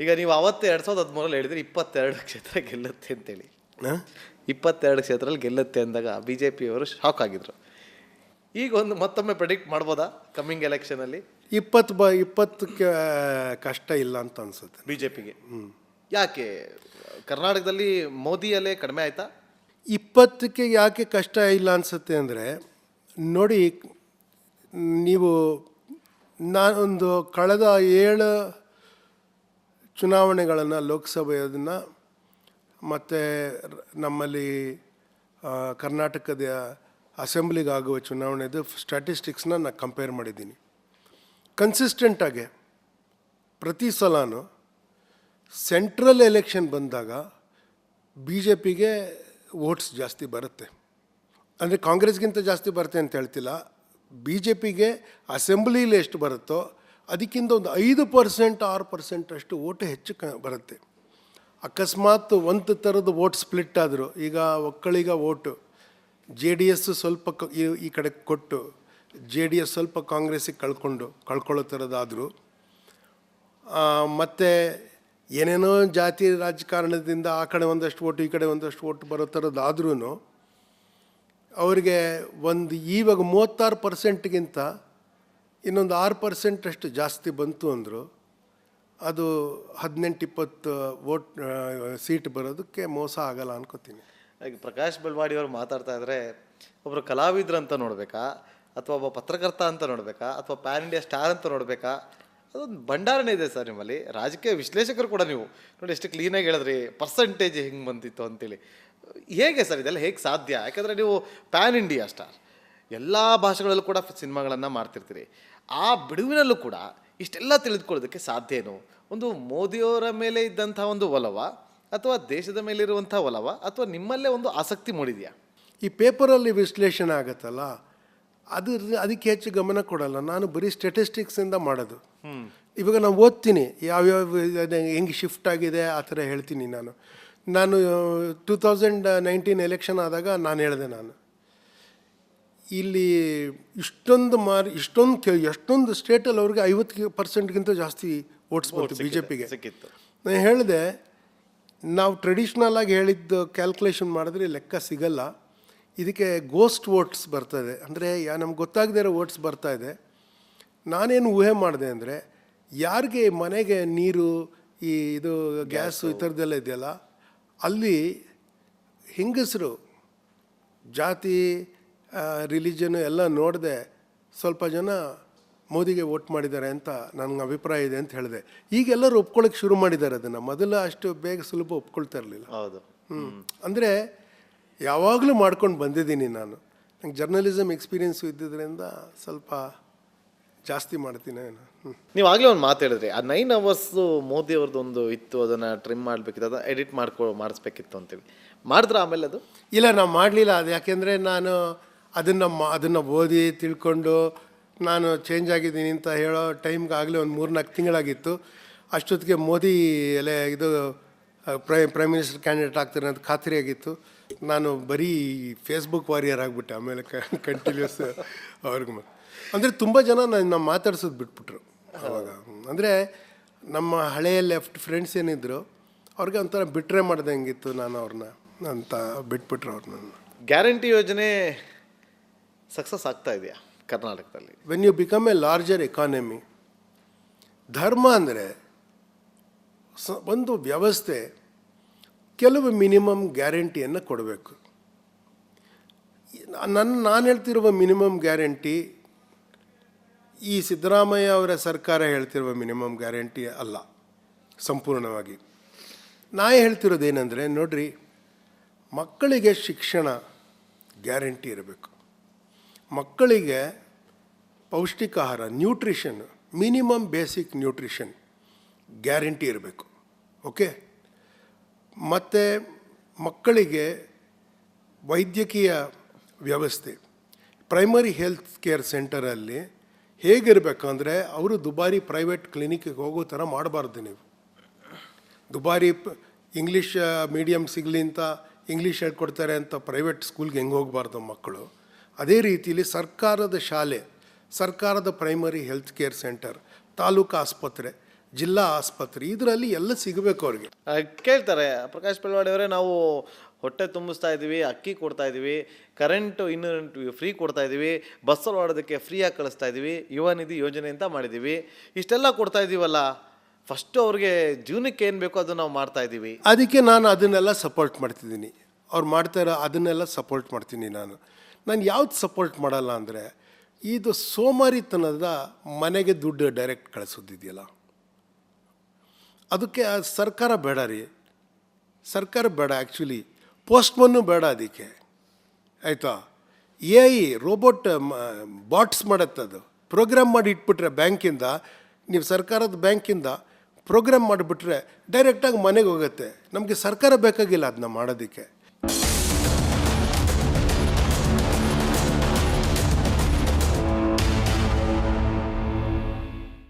ಈಗ ನೀವು ಅವತ್ತು 2013 ಹೇಳಿದ್ರೆ 22 ಕ್ಷೇತ್ರ ಗೆಲ್ಲುತ್ತೆ ಅಂತೇಳಿ. 22 ಕ್ಷೇತ್ರದಲ್ಲಿ ಗೆಲ್ಲುತ್ತೆ ಅಂದಾಗ ಬಿಜೆಪಿಯವರು ಶಾಕ್ ಆಗಿದ್ರು. ಈಗ ಮತ್ತೊಮ್ಮೆ ಪ್ರೆಡಿಕ್ಟ್ ಮಾಡ್ಬೋದಾ ಕಮ್ಮಿಂಗ್ ಎಲೆಕ್ಷನಲ್ಲಿ 20 ಕಷ್ಟ ಇಲ್ಲ ಅಂತ ಅನ್ಸುತ್ತೆ ಬಿಜೆಪಿಗೆ? ಯಾಕೆ ಕರ್ನಾಟಕದಲ್ಲಿ ಮೋದಿ ಅಲೆ ಕಡಿಮೆ ಆಯ್ತಾ? 20ಕ್ಕೆ ಯಾಕೆ ಕಷ್ಟ ಇಲ್ಲ ಅನಿಸುತ್ತೆ ಅಂದರೆ, ನೋಡಿ, ನೀವು ನಾನೊಂದು ಕಳೆದ 7 ಚುನಾವಣೆಗಳನ್ನು, ಲೋಕಸಭೆಯದನ್ನು ಮತ್ತು ನಮ್ಮಲ್ಲಿ ಕರ್ನಾಟಕದ ಅಸೆಂಬ್ಲಿಗಾಗುವ ಚುನಾವಣೆದು ಸ್ಟ್ಯಾಟಿಸ್ಟಿಕ್ಸ್ನ ನಾನು ಕಂಪೇರ್ ಮಾಡಿದ್ದೀನಿ. ಕನ್ಸಿಸ್ಟೆಂಟಾಗಿ ಪ್ರತಿ ಸಲನೂ ಸೆಂಟ್ರಲ್ ಎಲೆಕ್ಷನ್ ಬಂದಾಗ ಬಿ ಜೆ ಪಿಗೆ ವೋಟ್ಸ್ ಜಾಸ್ತಿ ಬರುತ್ತೆ. ಅಂದರೆ ಕಾಂಗ್ರೆಸ್ಗಿಂತ ಜಾಸ್ತಿ ಬರುತ್ತೆ ಅಂತ ಹೇಳ್ತಿಲ್ಲ. ಬಿ ಜೆ ಪಿಗೆ ಅಸೆಂಬ್ಲಿಲಿ ಎಷ್ಟು ಬರುತ್ತೋ ಅದಕ್ಕಿಂತ ಒಂದು 5% 6% ಅಷ್ಟು ಓಟು ಹೆಚ್ಚು ಬರುತ್ತೆ. ಅಕಸ್ಮಾತ್ ಒಂದು ಥರದ ವೋಟ್ ಸ್ಪ್ಲಿಟ್ ಆದರು, ಈಗ ಒಕ್ಕಲಿಗ ವೋಟು ಜೆ ಡಿ ಎಸ್ ಸ್ವಲ್ಪ ಈ ಕಡೆ ಕೊಟ್ಟು ಜೆ ಡಿ ಎಸ್ ಸ್ವಲ್ಪ ಕಾಂಗ್ರೆಸ್ಸಿಗೆ ಕಳ್ಕೊಳ್ಳೋ ಥರದ್ದಾದರು, ಮತ್ತು ಏನೇನೋ ಜಾತಿ ರಾಜಕಾರಣದಿಂದ ಆ ಕಡೆ ಒಂದಷ್ಟು ಓಟು ಈ ಕಡೆ ಒಂದಷ್ಟು ಓಟು ಬರೋ ಥರದ್ದಾದ್ರೂ ಅವರಿಗೆ ಇವಾಗ 36%ಗಿಂತ ಇನ್ನೊಂದು 6% ಅಷ್ಟು ಜಾಸ್ತಿ ಬಂತು ಅಂದರು, ಅದು 18-20 ವೋಟ್ ಸೀಟ್ ಬರೋದಕ್ಕೆ ಮೋಸ ಆಗಲ್ಲ ಅನ್ಕೋತೀನಿ. ಈಗ ಪ್ರಕಾಶ್ ಬೆಳವಾಡಿ ಅವರು ಮಾತಾಡ್ತಾ ಇದ್ರೆ ಒಬ್ಬರು ಕಲಾವಿದ್ರಂತ ನೋಡಬೇಕಾ, ಅಥವಾ ಒಬ್ಬ ಪತ್ರಕರ್ತ ಅಂತ ನೋಡಬೇಕಾ, ಅಥವಾ ಪ್ಯಾನ್ ಇಂಡಿಯಾ ಸ್ಟಾರ್ ಅಂತ ನೋಡಬೇಕಾ? ಅದೊಂದು ಭಂಡಾರನೇ ಇದೆ ಸರ್ ನಿಮ್ಮಲ್ಲಿ. ರಾಜಕೀಯ ವಿಶ್ಲೇಷಕರು ಕೂಡ ನೀವು ನೋಡಿ ಎಷ್ಟು ಕ್ಲೀನಾಗಿ ಹೇಳಿದ್ರಿ ಪರ್ಸೆಂಟೇಜ್ ಹೆಂಗೆ ಬಂದಿತ್ತು ಅಂತೇಳಿ. ಹೇಗೆ ಸರ್ ಇದೆಲ್ಲ ಹೇಗೆ ಸಾಧ್ಯ? ಯಾಕಂದರೆ ನೀವು ಪ್ಯಾನ್ ಇಂಡಿಯಾ ಸ್ಟಾರ್, ಎಲ್ಲ ಭಾಷೆಗಳಲ್ಲೂ ಕೂಡ ಸಿನಿಮಾಗಳನ್ನು ಮಾಡ್ತಿರ್ತೀರಿ. ಆ ಬಿಡುವಿನಲ್ಲೂ ಕೂಡ ಇಷ್ಟೆಲ್ಲ ತಿಳಿದುಕೊಳ್ಳೋದಕ್ಕೆ ಸಾಧ್ಯ ಏನು? ಒಂದು ಮೋದಿಯವರ ಮೇಲೆ ಇದ್ದಂಥ ಒಂದು ಒಲವ, ಅಥವಾ ದೇಶದ ಮೇಲಿರುವಂಥ ಒಲವ, ಅಥವಾ ನಿಮ್ಮಲ್ಲೇ ಒಂದು ಆಸಕ್ತಿ ಮೂಡಿದೆಯಾ? ಈ ಪೇಪರಲ್ಲಿ ವಿಶ್ಲೇಷಣೆ ಆಗುತ್ತಲ್ಲ, ಅದಕ್ಕೆ ಹೆಚ್ಚು ಗಮನ ಕೊಡಲ್ಲ. ನಾನು ಬರೀ ಸ್ಟ್ಯಾಟಿಸ್ಟಿಕ್ಸಿಂದ ಮಾಡೋದು. ಇವಾಗ ನಾನು ಓದ್ತೀನಿ ಯಾವ್ಯಾವ ಹೆಂಗೆ ಶಿಫ್ಟ್ ಆಗಿದೆ ಆ ಥರ ಹೇಳ್ತೀನಿ. ನಾನು 2019 ಎಲೆಕ್ಷನ್ ಆದಾಗ ನಾನು ಹೇಳಿದೆ, ನಾನು ಇಲ್ಲಿ ಎಷ್ಟೊಂದು ಸ್ಟೇಟಲ್ಲಿ ಅವ್ರಿಗೆ 50%ಗಿಂತ ಜಾಸ್ತಿ ವೋಟ್ಸ್ ಬಂತು ಬಿ ಜೆ ಪಿಗೆ. ನಾನು ಹೇಳಿದೆ, ನಾವು ಟ್ರೆಡಿಷ್ನಲ್ ಆಗಿ ಹೇಳಿದ್ದು ಕ್ಯಾಲ್ಕುಲೇಷನ್ ಮಾಡಿದ್ರೆ ಲೆಕ್ಕ ಸಿಗಲ್ಲ, ಇದಕ್ಕೆ ಗೋಸ್ಟ್ ವೋಟ್ಸ್ ಬರ್ತದೆ, ಅಂದರೆ ನಮ್ಗೆ ಗೊತ್ತಾಗದೇ ಇರೋ ವೋಟ್ಸ್ ಬರ್ತಾಯಿದೆ. ನಾನೇನು ಊಹೆ ಮಾಡಿದೆ ಅಂದರೆ, ಯಾರಿಗೆ ಮನೆಗೆ ನೀರು, ಇದು ಗ್ಯಾಸು ಈ ಥರದ್ದೆಲ್ಲ ಇದೆಯಲ್ಲ, ಅಲ್ಲಿ ಹೆಂಗಸರು ಜಾತಿ ರಿಲಿಜನು ಎಲ್ಲ ನೋಡದೆ ಸ್ವಲ್ಪ ಜನ ಮೋದಿಗೆ ವೋಟ್ ಮಾಡಿದ್ದಾರೆ ಅಂತ ನನಗೆ ಅಭಿಪ್ರಾಯ ಇದೆ ಅಂತ ಹೇಳಿದೆ. ಈಗೆಲ್ಲರೂ ಒಪ್ಕೊಳ್ಳೋಕೆ ಶುರು ಮಾಡಿದ್ದಾರೆ ಅದನ್ನು. ಮೊದಲು ಅಷ್ಟು ಬೇಗ ಸುಲಭ ಒಪ್ಕೊಳ್ತಾ ಇರಲಿಲ್ಲ. ಹೌದು. ಅಂದರೆ ಯಾವಾಗಲೂ ಮಾಡ್ಕೊಂಡು ಬಂದಿದ್ದೀನಿ ನಾನು. ನಂಗೆ ಜರ್ನಲಿಸಮ್ ಎಕ್ಸ್ಪೀರಿಯೆನ್ಸು ಇದ್ದಿದ್ದರಿಂದ ಸ್ವಲ್ಪ ಜಾಸ್ತಿ ಮಾಡ್ತೀನಿ. ನೀವು ಆಗಲೇ ಒಂದು ಮಾತು ಹೇಳಿದ್ರಿ, ಆ 9 hours ಮೋದಿ ಅವ್ರದ್ದು ಒಂದು ಇತ್ತು, ಅದನ್ನು ಟ್ರಿಮ್ ಮಾಡಬೇಕಿತ್ತು, ಅದನ್ನು ಎಡಿಟ್ ಮಾಡಿಸ್ಬೇಕಿತ್ತು ಅಂತೇಳಿ ಮಾಡಿದ್ರೆ ಆಮೇಲೆ ಅದು ಇಲ್ಲ, ನಾವು ಮಾಡಲಿಲ್ಲ. ಅದು ಯಾಕೆಂದರೆ ನಾನು ಅದನ್ನು ಓದಿ ತಿಳ್ಕೊಂಡು ನಾನು ಚೇಂಜ್ ಆಗಿದ್ದೀನಿ ಅಂತ ಹೇಳೋ ಟೈಮ್ಗೆ ಆಗಲೇ ಒಂದು 3-4 ತಿಂಗಳಾಗಿತ್ತು. ಅಷ್ಟೊತ್ತಿಗೆ ಮೋದಿ ಇದು ಪ್ರೈಮ್ ಮಿನಿಸ್ಟರ್ ಕ್ಯಾಂಡಿಡೇಟ್ ಆಗ್ತಾರೆ ಅಂತ ಖಾತ್ರಿ ಆಗಿತ್ತು. ನಾನು ಬರೀ ಫೇಸ್ಬುಕ್ ವಾರಿಯರ್ ಆಗಿಬಿಟ್ಟೆ ಆಮೇಲೆ ಕಂಟಿನ್ಯೂಸ್ ಅವ್ರಿಗೆ. ಅಂದರೆ ತುಂಬ ಜನ ನನ್ನ ಮಾತಾಡ್ಸೋದು ಬಿಟ್ಬಿಟ್ರು ಅವಾಗ. ಅಂದರೆ ನಮ್ಮ ಹಳೆಯ ಲೆಫ್ಟ್ ಫ್ರೆಂಡ್ಸ್ ಏನಿದ್ರು ಅವ್ರಿಗೆ ಒಂಥರ ಬಿಟ್ರೆ ಮಾಡ್ದಂಗಿತ್ತು ನಾನು ಅವ್ರನ್ನ ಅಂತ ಬಿಟ್ಬಿಟ್ರು ಅವ್ರನ್ನ. ಗ್ಯಾರಂಟಿ ಯೋಜನೆ ಸಕ್ಸಸ್ ಆಗ್ತಾ ಇದೆಯಾ ಕರ್ನಾಟಕದಲ್ಲಿ? When you become a larger economy, ಧರ್ಮ ಅಂದರೆ ಒಂದು ವ್ಯವಸ್ಥೆ ಕೆಲವು ಮಿನಿಮಮ್ ಗ್ಯಾರಂಟಿಯನ್ನು ಕೊಡಬೇಕು. ನಾನು ಹೇಳ್ತಿರುವ ಮಿನಿಮಮ್ ಗ್ಯಾರಂಟಿ ಈ ಸಿದ್ದರಾಮಯ್ಯ ಅವರ ಸರ್ಕಾರ ಹೇಳ್ತಿರುವ ಮಿನಿಮಮ್ ಗ್ಯಾರಂಟಿ ಅಲ್ಲ ಸಂಪೂರ್ಣವಾಗಿ. ನಾ ಹೇಳ್ತಿರೋದೇನೆಂದರೆ, ನೋಡ್ರಿ, ಮಕ್ಕಳಿಗೆ ಶಿಕ್ಷಣ ಗ್ಯಾರಂಟಿ ಇರಬೇಕು, ಮಕ್ಕಳಿಗೆ ಪೌಷ್ಟಿಕ ಆಹಾರ, nutrition, minimum basic nutrition guarantee ಇರಬೇಕು. ಓಕೆ, ಮತ್ತು ಮಕ್ಕಳಿಗೆ ವೈದ್ಯಕೀಯ ವ್ಯವಸ್ಥೆ, ಪ್ರೈಮರಿ ಹೆಲ್ತ್ ಕೇರ್ ಸೆಂಟರಲ್ಲಿ ಹೇಗಿರಬೇಕು ಅಂದರೆ, ಅವರು ದುಬಾರಿ ಪ್ರೈವೇಟ್ ಕ್ಲಿನಿಕ್ಕಿಗೆ ಹೋಗೋ ಥರ ಮಾಡಬಾರ್ದು. ನೀವು ದುಬಾರಿ ಇಂಗ್ಲೀಷ್ ಮೀಡಿಯಮ್ ಸಿಗಲಿ ಅಂತ ಇಂಗ್ಲೀಷ್ ಹೇಳ್ಕೊಡ್ತಾರೆ ಅಂತ ಪ್ರೈವೇಟ್ ಸ್ಕೂಲ್ಗೆ ಹೆಂಗೆ ಹೋಗಬಾರ್ದು ಮಕ್ಕಳು. ಅದೇ ರೀತಿಯಲ್ಲಿ ಸರ್ಕಾರದ ಶಾಲೆ, ಸರ್ಕಾರದ primary health care centre, taluk ಆಸ್ಪತ್ರೆ ಜಿಲ್ಲಾ ಆಸ್ಪತ್ರೆ, ಇದರಲ್ಲಿ ಎಲ್ಲ ಸಿಗಬೇಕು ಅವ್ರಿಗೆ. ಕೇಳ್ತಾರೆ ಪ್ರಕಾಶ್ ಬೆಳವಾಡಿ ಅವರೇ, ನಾವು ಹೊಟ್ಟೆ ತುಂಬಿಸ್ತಾ ಇದ್ದೀವಿ, ಅಕ್ಕಿ ಕೊಡ್ತಾ ಇದ್ದೀವಿ, ಕರೆಂಟು ಇನ್ನೂ ಫ್ರೀ ಕೊಡ್ತಾ ಇದ್ದೀವಿ, ಬಸ್ಸಲ್ಲಿ ಓಡೋದಕ್ಕೆ ಫ್ರೀಯಾಗಿ ಕಳಿಸ್ತಾ ಇದ್ದೀವಿ, ಯುವ ನಿಧಿ ಯೋಜನೆ ಅಂತ ಮಾಡಿದ್ದೀವಿ, ಇಷ್ಟೆಲ್ಲ ಕೊಡ್ತಾ ಇದ್ದೀವಲ್ಲ, ಫಸ್ಟು ಅವ್ರಿಗೆ ಜೀವನಕ್ಕೆ ಏನು ಬೇಕೋ ಅದು ನಾವು ಮಾಡ್ತಾ ಇದ್ದೀವಿ. ಅದಕ್ಕೆ ನಾನು ಅದನ್ನೆಲ್ಲ ಸಪೋರ್ಟ್ ಮಾಡ್ತಿದ್ದೀನಿ. ಅವ್ರು ಮಾಡ್ತಾರೋ ಅದನ್ನೆಲ್ಲ ಸಪೋರ್ಟ್ ಮಾಡ್ತೀನಿ. ನಾನು ಯಾವ್ದು ಸಪೋರ್ಟ್ ಮಾಡಲ್ಲ ಅಂದರೆ, ಇದು ಸೋಮಾರಿತನದ ಮನೆಗೆ ದುಡ್ಡು ಡೈರೆಕ್ಟ್ ಕಳಿಸೋದಿದೆಯಲ್ಲ, ಅದಕ್ಕೆ ಸರ್ಕಾರ ಬೇಡ ರೀ. ಸರ್ಕಾರ ಬೇಡ, ಆ್ಯಕ್ಚುಲಿ ಪೋಸ್ಟ್ಮನ್ನು ಬೇಡ ಅದಕ್ಕೆ, ಆಯಿತಾ. AI ರೋಬೋಟ್ ಬಾಟ್ಸ್ ಮಾಡುತ್ತದು, ಪ್ರೋಗ್ರಾಮ್ ಮಾಡಿ ಇಟ್ಬಿಟ್ರೆ ಬ್ಯಾಂಕಿಂದ, ನೀವು ಸರ್ಕಾರದ ಬ್ಯಾಂಕಿಂದ ಪ್ರೋಗ್ರಾಮ್ ಮಾಡಿಬಿಟ್ರೆ ಡೈರೆಕ್ಟಾಗಿ ಮನೆಗೆ ಹೋಗುತ್ತೆ. ನಮಗೆ ಸರ್ಕಾರ ಬೇಕಾಗಿಲ್ಲ ಅದನ್ನ ಮಾಡೋದಕ್ಕೆ.